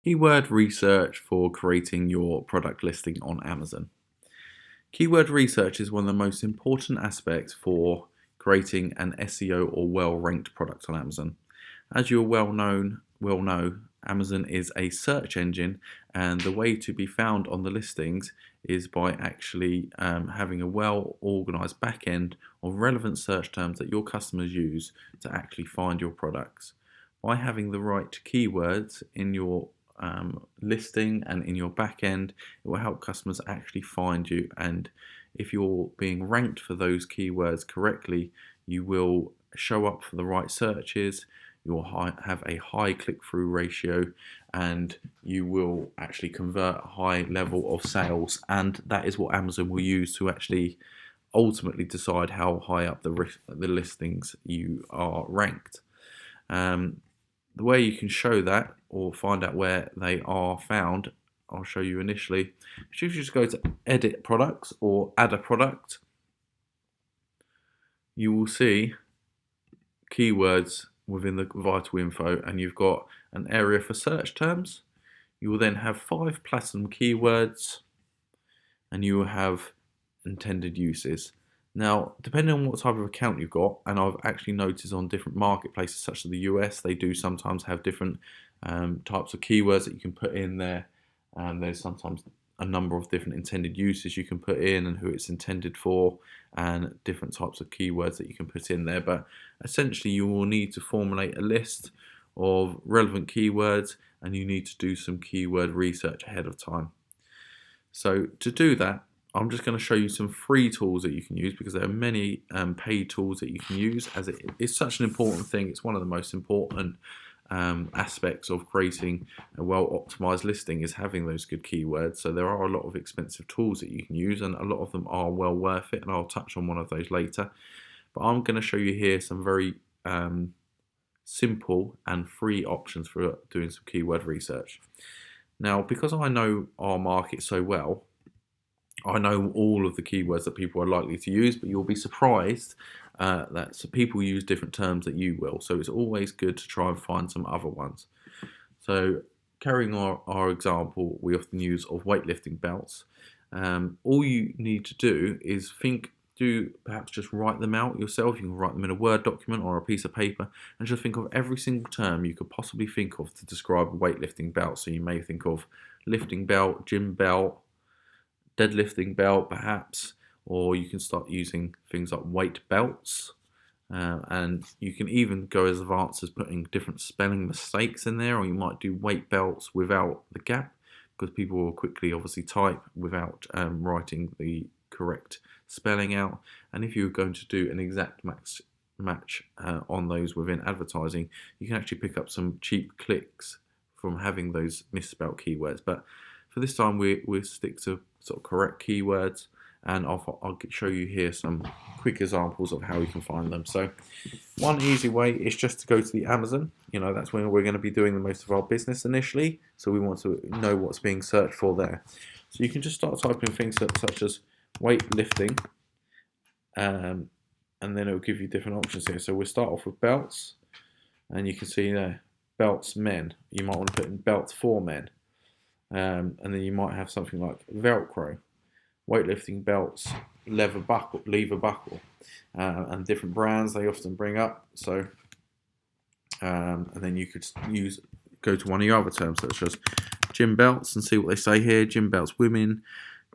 Keyword research for creating your product listing on Amazon. Keyword research is one of the most important aspects for creating an SEO or well-ranked product on Amazon. As you will know, Amazon is a search engine, and the way to be found on the listings is by actually having a well-organized back end of relevant search terms that your customers use to actually find your products. By having the right keywords in your listing and in your back end, it will help customers actually find you, and if you're being ranked for those keywords correctly, you will show up for the right searches, you'll have a high click-through ratio, and you will actually convert a high level of sales, and that is what Amazon will use to actually ultimately decide how high up the listings you are ranked. The way you can show that or find out where they are found, I'll show you initially. If you just go to edit products or add a product, you will see keywords within the vital info, and you've got an area for search terms. You will then have 5 platinum keywords, and you will have intended uses. Now, depending on what type of account you've got, and I've actually noticed on different marketplaces such as the US, they do sometimes have different types of keywords that you can put in there. There's sometimes a number of different intended uses you can put in and who it's intended for, and different types of keywords that you can put in there. But essentially you will need to formulate a list of relevant keywords, and you need to do some keyword research ahead of time. So to do that, I'm just going to show you some free tools that you can use, because there are many paid tools that you can use, as it is such an important thing. It's one of the most important aspects of creating a well-optimized listing, is having those good keywords. So there are a lot of expensive tools that you can use, and a lot of them are well worth it, and I'll touch on one of those later. But I'm going to show you here some very simple and free options for doing some keyword research. Now, because I know our market so well, I know all of the keywords that people are likely to use, but you'll be surprised that people use different terms that you will. So it's always good to try and find some other ones. So carrying our example, we often use of weightlifting belts. All you need to do is perhaps just write them out yourself. You can write them in a Word document or a piece of paper, and just think of every single term you could possibly think of to describe a weightlifting belt. So you may think of lifting belt, gym belt, deadlifting belt perhaps, or you can start using things like weight belts, and you can even go as advanced as putting different spelling mistakes in there, or you might do weight belts without the gap, because people will quickly obviously type without writing the correct spelling out. And if you're going to do an exact match on those within advertising, you can actually pick up some cheap clicks from having those misspelled keywords. But for this time, we'll stick to sort of correct keywords, and I'll show you here some quick examples of how you can find them. So one easy way is just to go to the Amazon. That's where we're going to be doing the most of our business initially, so we want to know what's being searched for there. So you can just start typing things such as weightlifting, and then it will give you different options here. So we'll start off with belts, and you can see there, belts men. You might want to put in belts for men. And then you might have something like Velcro, weightlifting belts, lever buckle, and different brands they often bring up. So, and then you could go to one of your other terms such as gym belts and see what they say here. Gym belts women,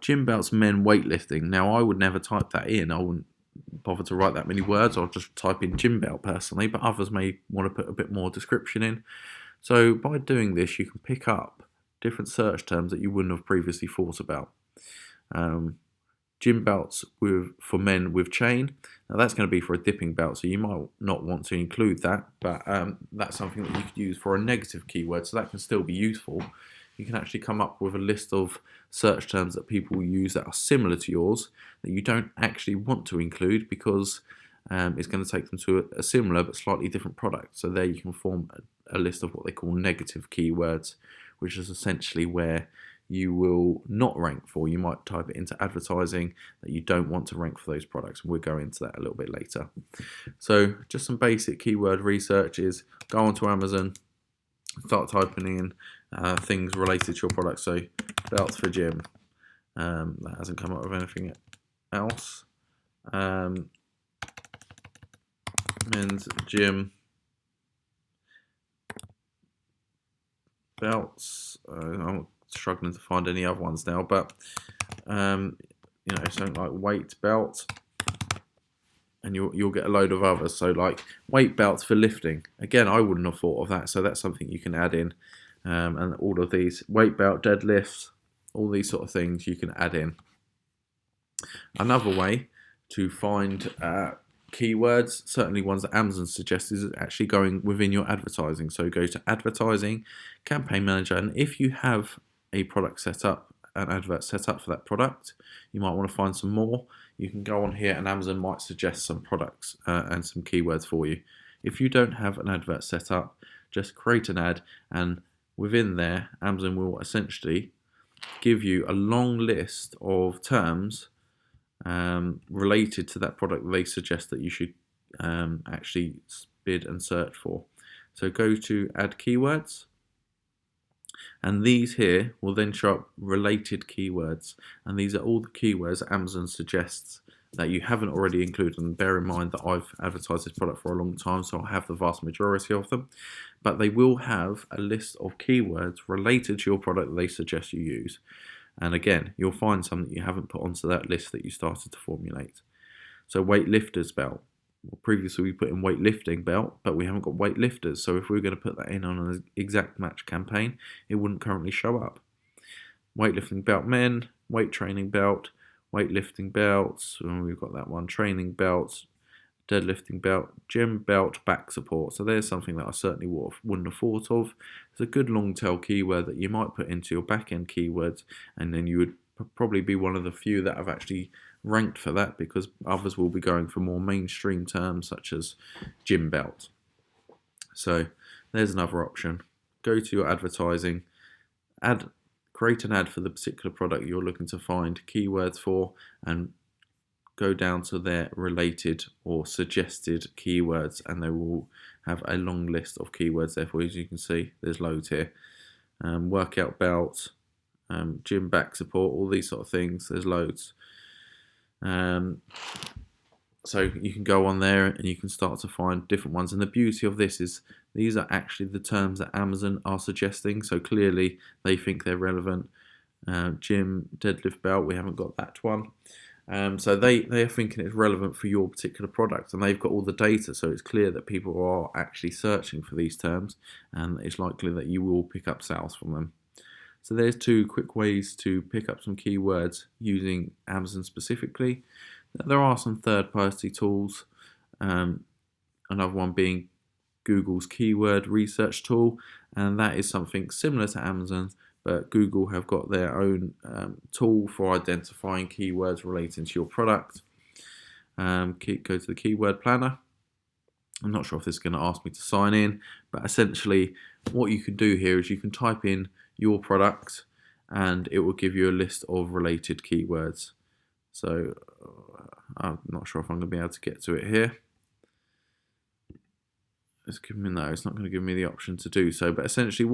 gym belts men, weightlifting. Now I would never type that in. I wouldn't bother to write that many words. I'll just type in gym belt personally, but others may want to put a bit more description in. So by doing this, you can pick up different search terms that you wouldn't have previously thought about. Gym belts for men with chain. Now that's going to be for a dipping belt, so you might not want to include that, but that's something that you could use for a negative keyword, so that can still be useful. You can actually come up with a list of search terms that people use that are similar to yours that you don't actually want to include, because it's going to take them to a similar but slightly different product. So there you can form a list of what they call negative keywords, which is essentially where you will not rank for. You might type it into advertising that you don't want to rank for those products. We'll go into that a little bit later. So just some basic keyword research is go onto Amazon, start typing in things related to your product. So belts for gym. That hasn't come up with anything else. Men's gym belts. I'm struggling to find any other ones now, but you know, something like weight belt, and you'll get a load of others. So like weight belts for lifting. Again, I wouldn't have thought of that, so that's something you can add in. And all of these weight belt, deadlifts, all these sort of things you can add in. Another way to find keywords, certainly ones that Amazon suggests, is actually going within your advertising. So go to advertising, campaign manager, and if you have a product set up, an advert set up for that product, you might want to find some more. You can go on here and Amazon might suggest some products and some keywords for you. If you don't have an advert set up, just create an ad, and within there Amazon will essentially give you a long list of terms related to that product that they suggest that you should actually bid and search for. So go to add keywords, and these here will then show up related keywords, and these are all the keywords that Amazon suggests that you haven't already included. And bear in mind that I've advertised this product for a long time, so I have the vast majority of them, but they will have a list of keywords related to your product that they suggest you use. And again, you'll find some that you haven't put onto that list that you started to formulate. So weightlifter's belt. Well, previously we put in weightlifting belt, but we haven't got weightlifters. So if we were going to put that in on an exact match campaign, it wouldn't currently show up. Weightlifting belt men, weight training belt, weightlifting belts, and we've got that one, training belts, deadlifting belt, gym belt, back support. So there's something that I certainly wouldn't have thought of. It's a good long tail keyword that you might put into your back end keywords, and then you would probably be one of the few that have actually ranked for that, because others will be going for more mainstream terms such as gym belt. So there's another option. Go to your advertising, create an ad for the particular product you're looking to find keywords for, and go down to their related or suggested keywords, and they will have a long list of keywords there for you. As you can see, there's loads here. Workout belt, gym back support, all these sort of things, there's loads. So you can go on there and you can start to find different ones, and the beauty of this is these are actually the terms that Amazon are suggesting, so clearly they think they're relevant. Gym deadlift belt, we haven't got that one. So they are thinking it's relevant for your particular product, and they've got all the data, so it's clear that people are actually searching for these terms, and it's likely that you will pick up sales from them. So there's two quick ways to pick up some keywords using Amazon specifically. There are some third-party tools, another one being Google's keyword research tool, and that is something similar to Amazon, but Google have got their own tool for identifying keywords relating to your product. Go to the keyword planner. I'm not sure if this is going to ask me to sign in, but essentially what you can do here is you can type in your product and it will give you a list of related keywords. So I'm not sure if I'm going to be able to get to it here. It's giving me no, it's not going to give me the option to do so, but essentially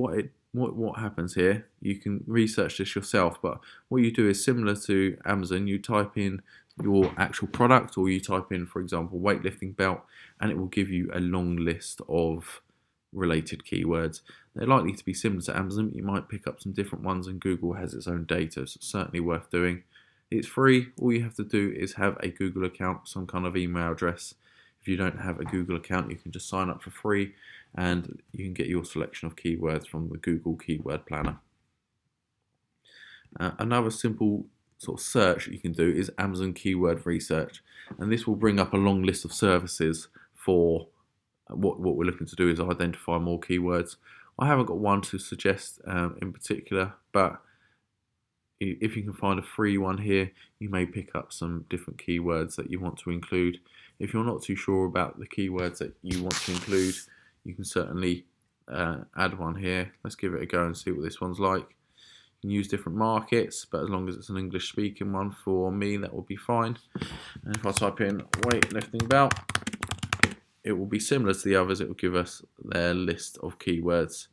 what happens here, you can research this yourself, but what you do is similar to Amazon. You type in your actual product, or you type in, for example, weightlifting belt, and it will give you a long list of related keywords. They're likely to be similar to Amazon, but you might pick up some different ones, and Google has its own data, so it's certainly worth doing. It's free. All you have to do is have a Google account, some kind of email address. If you don't have a Google account, you can just sign up for free, and you can get your selection of keywords from the Google Keyword Planner. Another simple sort of search that you can do is Amazon Keyword Research, and this will bring up a long list of services for what we're looking to do is identify more keywords. I haven't got one to suggest in particular, but if you can find a free one here, you may pick up some different keywords that you want to include. If you're not too sure about the keywords that you want to include, you can certainly add one here. Let's give it a go and see what this one's like. You can use different markets, but as long as it's an English speaking one for me, that will be fine. And if I type in weightlifting belt, it will be similar to the others. It will give us their list of keywords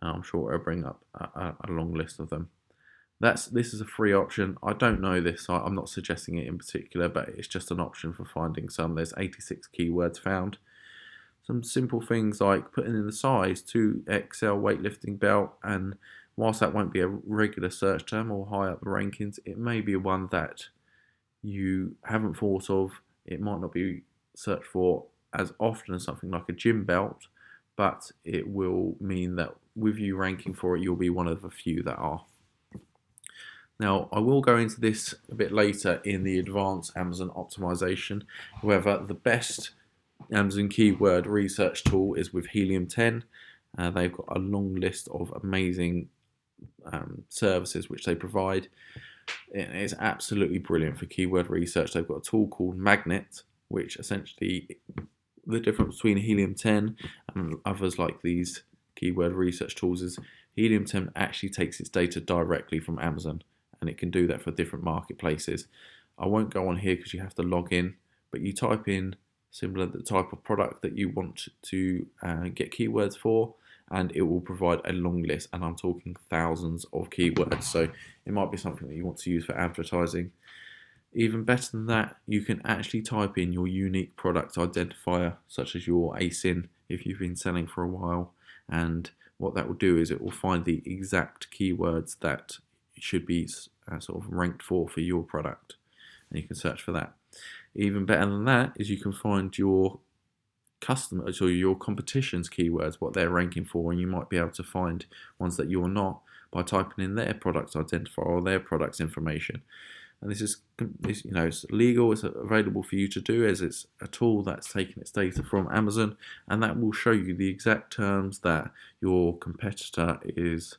I'm sure it'll bring up a long list of them. This is a free option. I don't know this, so I'm not suggesting it in particular, but it's just an option for finding some. There's 86 keywords found. Some simple things like putting in the size, 2XL weightlifting belt, and whilst that won't be a regular search term or high up the rankings, it may be one that you haven't thought of. It might not be searched for as often as something like a gym belt, but it will mean that with you ranking for it, you'll be one of the few that are. Now, I will go into this a bit later in the advanced Amazon optimization. However, the best Amazon keyword research tool is with Helium 10. They've got a long list of amazing services which they provide. It's absolutely brilliant for keyword research. They've got a tool called Magnet, which essentially the difference between Helium 10 and others like these keyword research tools is Helium 10 actually takes its data directly from Amazon, and it can do that for different marketplaces. I won't go on here because you have to log in, but you type in similar the type of product that you want to get keywords for, and it will provide a long list, and I'm talking thousands of keywords. So it might be something that you want to use for advertising. Even better than that, you can actually type in your unique product identifier, such as your ASIN if you've been selling for a while, and what that will do is it will find the exact keywords that should be sort of ranked for your product, and you can search for that. Even better than that is you can find your customers or your competition's keywords, what they're ranking for, and you might be able to find ones that you're not by typing in their product identifier or their product's information. And this is, it's legal, it's available for you to do, as it's a tool that's taken its data from Amazon, and that will show you the exact terms that your competitor is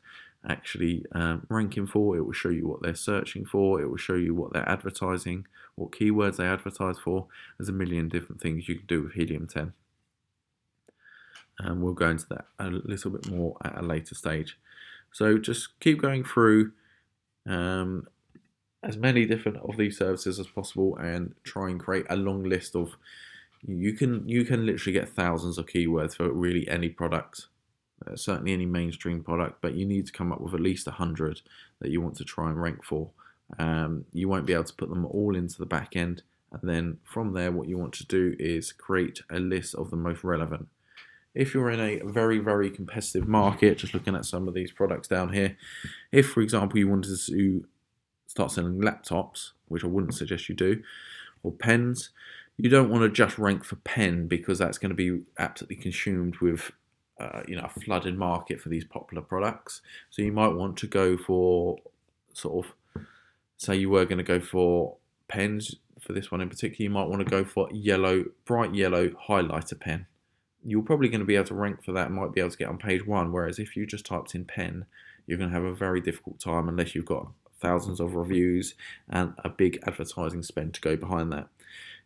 actually ranking for. It will show you what they're searching for. It will show you what they're advertising, what keywords they advertise for. There's a million different things you can do with Helium 10. And we'll go into that a little bit more at a later stage. So just keep going through as many different of these services as possible and try and create a long list of, you can literally get thousands of keywords for really any product. Certainly any mainstream product, but you need to come up with at least 100 that you want to try and rank for. You won't be able to put them all into the back end, and then from there what you want to do is create a list of the most relevant. If you're in a very, very competitive market, just looking at some of these products down here, if for example you wanted to start selling laptops, which I wouldn't suggest you do, or pens, you don't want to just rank for pen, because that's going to be absolutely consumed with a flooded market for these popular products. So you might want to go for sort of, say you were going to go for pens, for this one in particular, you might want to go for bright yellow highlighter pen. You're probably going to be able to rank for that and might be able to get on page 1, whereas if you just typed in pen, you're going to have a very difficult time unless you've got thousands of reviews and a big advertising spend to go behind that.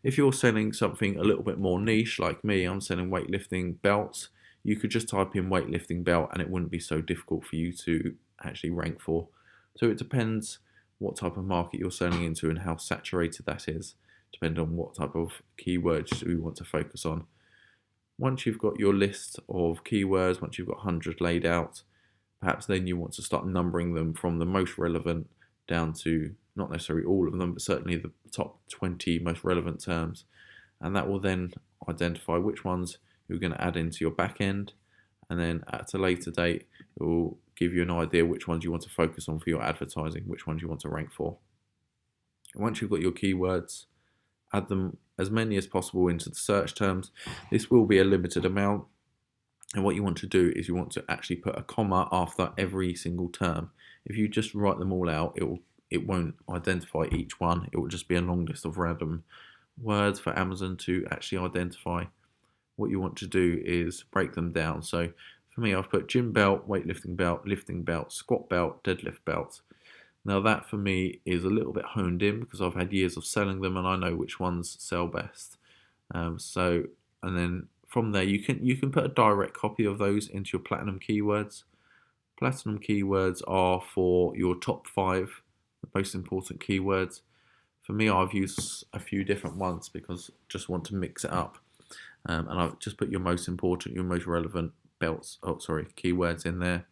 If you're selling something a little bit more niche, like me, I'm selling weightlifting belts, you could just type in weightlifting belt and it wouldn't be so difficult for you to actually rank for. So it depends what type of market you're selling into and how saturated that is, depending on what type of keywords you want to focus on. Once you've got your list of keywords, once you've got 100 laid out, perhaps then you want to start numbering them from the most relevant down to not necessarily all of them, but certainly the top 20 most relevant terms. And that will then identify which ones you're going to add into your back end. And then at a later date, it will give you an idea which ones you want to focus on for your advertising, which ones you want to rank for. Once you've got your keywords, add them as many as possible into the search terms. This will be a limited amount. And what you want to do is you want to actually put a comma after every single term. If you just write them all out, it won't identify each one. It will just be a long list of random words for Amazon to actually identify. What you want to do is break them down. So for me, I've put gym belt, weightlifting belt, lifting belt, squat belt, deadlift belt. Now that for me is a little bit honed in because I've had years of selling them and I know which ones sell best. And then from there you can put a direct copy of those into your platinum keywords. Platinum keywords are for your top 5 most important keywords. For me, I've used a few different ones because I just want to mix it up. And I've just put your most important, your most relevant keywords in there.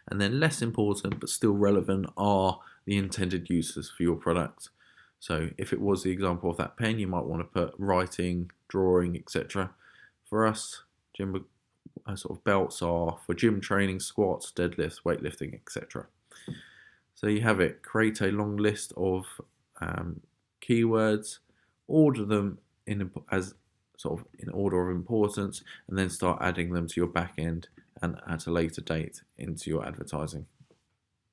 And then less important but still relevant are the intended uses for your product. So if it was the example of that pen, you might want to put writing, drawing, etc. For us, gym sort of belts are for gym training, squats, deadlifts, weightlifting, etc. So you have it. Create a long list of keywords, order them as sort of in order of importance, and then start adding them to your back end and at a later date into your advertising.